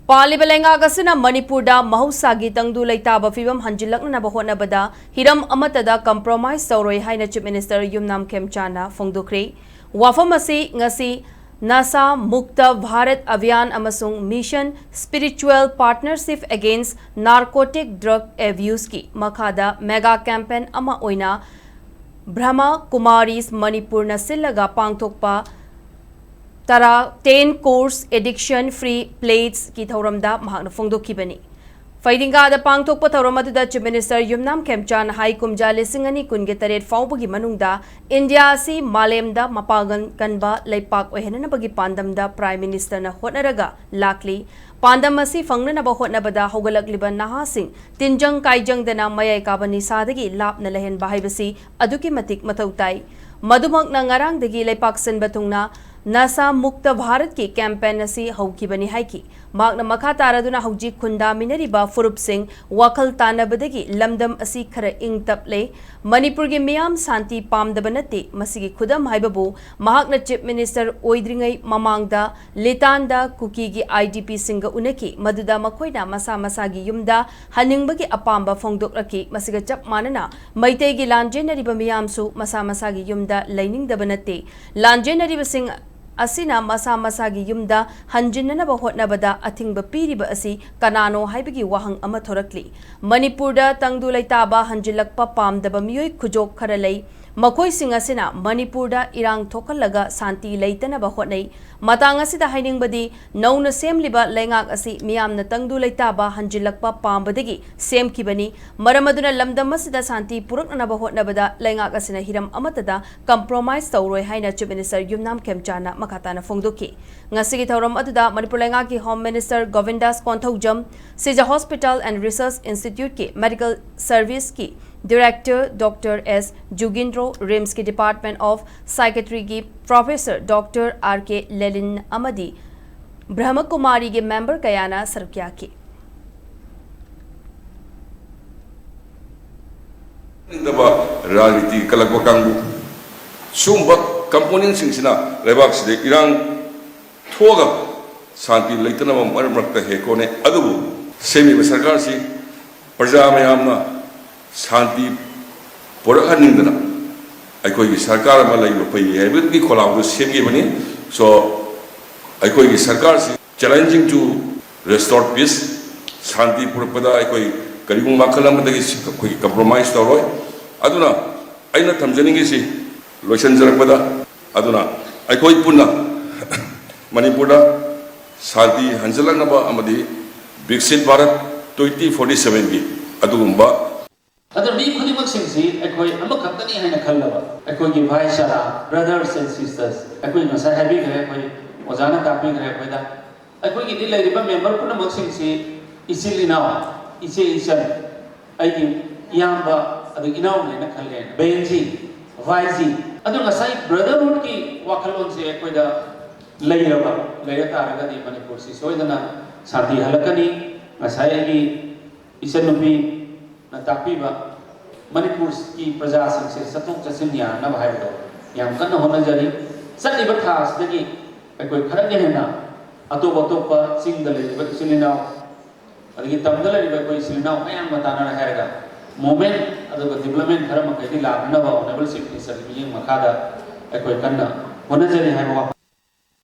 पालिब लेंगागसिना मणिपुरदा महौसागी तंगदु लेताबा फिबम हंजिलकनबा होटनबदा हिरम अमतदा कंप्रोमाइज तौरोय हाइना चीफ मिनिस्टर युमनाम खेमचाना फोंदोक्रे वाफम असी ngasi नासा मुक्त भारत अभियान अमसुंग mission spiritual partnership against narcotic drug abuse की मखादा मेगा कैंपेन अमा ओइना ब्रह्मा कुमारीज मणिपुर न सिल्लगा पांगथोकपा तरा 10 कोर्स एडिक्शन फ्री प्लेट्स की थौरमदा महाकना फोंदोखिबनी फैदिंगादा पांगथोकपा थौरम अदुदा चीफ मिनिस्टर युमनाम खेमचान हाई कुमजा लिसिंगनी कुनगे तरेट फाउबगी मनुंगदा इंडिया असि मालेमदा मपागन कनबा लेपाक ओहेननबगी पांदमदा प्राइम मिनिस्टर न होटनरगा लाकली पांदम असी फंगननबा होटनबदा होगलकलिबा नहासिंग तिनजंग काइजंगदना मयाय काबनी सादगी लापना लहेनबा हाइबसी अदुकी मतिक मथौताई मधुमकना ngarangdagi लेपाक सिनबा थुंगना नासा मुक्त भारत की कैंपेन असी हौकिबनी हाइकी मागना मखा तारादुना हौजी खुंदा मिनरिबा फुरुप सिंह वाखल तानबदगी लमदम असी खरा इंग तपले मणिपुर की मियाम शांति पामदब नते मसिगी खुदम हाइबबु महाकना चीफ मिनिस्टर ओइद्रिंगै ममांगदा लेतानदा कुकी की आईडीपी सिंह उनकी मदुदा मखोइना मसा मसागी युमदा हनिंगबगी अपांबा फोंदोकलकी मसिगा चप मानना मैतेगी लांजेनरिबा मियामसु मसा मसागी युमदा लैनिंगदब नते लांजेनरिबा सिंह असिना मसा मसागी युमदा हंजिननबा होटनबदा अथिंगबा पीरिबा असि कनानो हाइबगी वाहंग अमा थोरकली मणिपुरदा तंगदु लैताबा हंजिलकपा पामदबा मियोय खुजोक खरा लै मखोय सिंग असिना मणिपुरदा इरांग थोखलगा शांति लैतनबा होटनै मतांग असिदा हाइनिंगबदी नौना सेमलिबा लैंगाक असि मियामना तंगदु लैताबा हंजिलकपा पामबदगी सेमखिबनी मरमदुना लमदम असिदा शांति पुरकनबा होटनबदा लैंगाक असिना हिरम अमतदा कंप्रोमाइज तौरोय हाइना चीफ मिनिस्टर युमनाम खेमचाना मखाताना फोंदोकी ngasi thauram aduda manipur lenga ki home minister govindas konthojam sija hospital and research institute ki medical service ki director dr s jugindro rims ki department of psychiatry ki professor dr rk lelin amadi brahma kumari ke member kayana sarkya ki indaba rajniti kalakwa kangbu sumba component singsina lebak side irang थोगा Shanti लेतना मरमरक्ता हेकोने अदुबु semi सरकार से प्रजा मयामना शांति पुरखनिंगदना अखोई सरकार मा lab फै हैबकी खोलाउ सेमगे बनी सो अखोई सरकार से चैलेंजिंग टू रिस्टोर पीस शांति पुरपदा अखोई करिगुम मखलमदगी अखोई कंप्रोमाइज तौरोय अदुना अइना थमजनिंगे से लोशन जरकपदा अदुना अखोई पुना मणिपुर शांति हंजलनबा अमदी विकसित भारत 2047 की अदुगुंबा अदर मी खुदिमक सिंसी अखोय अमखतनी हैना खल्लबा अखोय की भाईचारा ब्रदर्स एंड सिस्टर्स अखोय नसा हैबी गरे अखोय ओजाना तापी गरे अखोयदा अखोय की दिल लेरिबा मेंबर पुनमक सिंसी इसिल इनाव इसे इसन आइगी यांबा अदु इनाव लेना खल्ले बेंजी वाइजी अदु नसाई ब्रदरहुड की वाखलोन से अखोयदा लैरबा लैरतारगदी मणिपुर से सोयदना शांति हलकनी ngसायगी इसनुपी नतापीबा मणिपुर की प्रजा से सतोक चसिन्या न भाइबो याम कन्न होनजरी सलिबा थासदगी अकोय खरगे हेना अतोप अतोप सिंगद लेबा सिलिनाव अदगी तमदल लेबा कोई सिलिनाव मयाम बताना हैरगा मोमेंट अदग डेवलपमेंट खरम कदी लाबनबा ऑनरेबल चीफ मिनिस्टर मियंग मखादा अकोय कन्न होनजरी हैबो